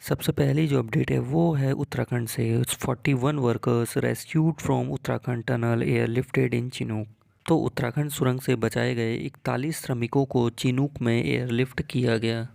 सबसे पहली जो अपडेट है वो है उत्तराखंड से। 41 workers rescued from Uttarakhand tunnel airlifted in Chinook. तो उत्तराखंड सुरंग से बचाए गए 41 श्रमिकों को चिनूक में एयरलिफ्ट किया गया।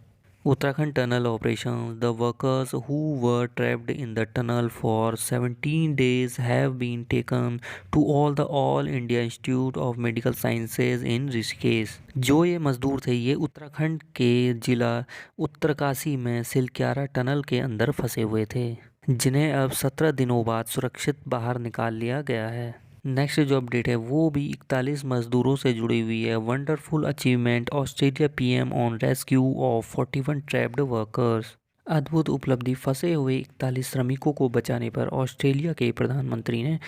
Uttarakhand tunnel operation. The workers who were trapped in the tunnel for 17 days have been taken to All India Institute of Medical Sciences in Rishikesh. जो ये मजदूर थे ये उत्तराखंड के जिला उत्तरकाशी में सिलक्यारा टनल के अंदर फंसे हुए थे, जिन्हें अब 17 दिनों बाद सुरक्षित बाहर निकाल लिया गया है। नेक्स्ट जो अपडेट है वो भी 41 मजदूरों से जुड़ी हुई है। Wonderful achievement Australia PM on rescue of 41 trapped workers. अद्भुत उपलब्धि, फंसे हुए 41 श्रमिकों को बचाने पर ऑस्ट्रेलिया के प्रधानमंत्री ने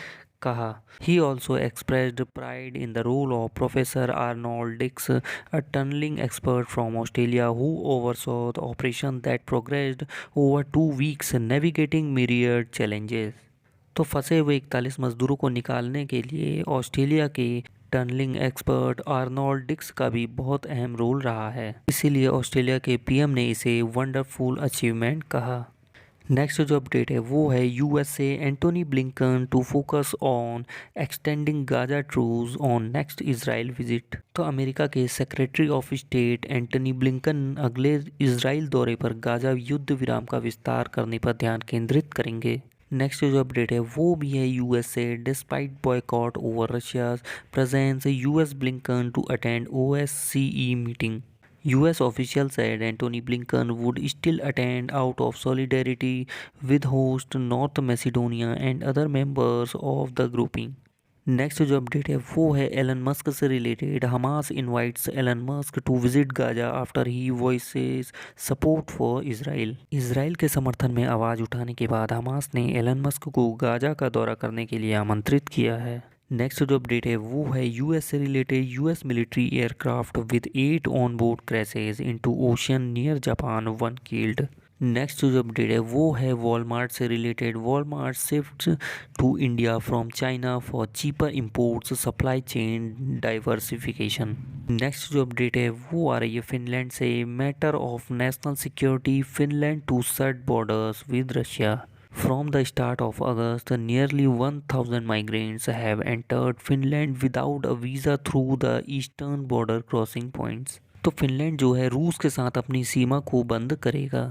कहा। He also expressed pride in the role of professor Arnold Dix, a tunnelling expert from Australia who oversaw the operation that progressed over 2 weeks navigating myriad challenges. तो फंसे हुए 41 मजदूरों को निकालने के लिए ऑस्ट्रेलिया के टनलिंग एक्सपर्ट आर्नोल्ड डिक्स का भी बहुत अहम रोल रहा है, इसीलिए ऑस्ट्रेलिया के पीएम ने इसे वंडरफुल अचीवमेंट कहा। नेक्स्ट जो अपडेट है वो है USA Antony Blinken to focus on extending Gaza truce on next Israel visit. तो अमेरिका के secretary of state Antony Blinken अगले इजराइल दौरे पर गाजा युद्ध विराम का विस्तार करने पर ध्यान केंद्रित करेंगे। नेक्स्ट जो अपडेट है वो भी है USA despite boycott over Russia's presence US Blinken to attend OSCE meeting. US official said Antony Blinken would still attend out of solidarity with host North Macedonia and other members of the grouping। Next जो update है वो है Elon Musk से रिलेटेड। Hamas invites Elon Musk to visit Gaza after he voices support for Israel. Israel के समर्थन में आवाज़ उठाने के बाद हमास ने एलन मस्क को गाजा का दौरा करने के लिए आमंत्रित किया है। नेक्स्ट जो अपडेट है वो है यूएस से रिलेटेड। US military aircraft with 8 on board crashes into ocean near Japan, 1 killed. Next जो अपडेट है वो है वॉलमार्ट से रिलेटेड। Walmart shift to India from China for cheaper imports, supply chain diversification. Next जो अपडेट है वो आ रही है फिनलैंड से। Matter of national security, Finland to shut borders with Russia. From the start of August, nearly 1,000 migrants have entered Finland without a visa through the eastern border crossing points। तो Finland जो है रूस के साथ अपनी सीमा को बंद करेगा।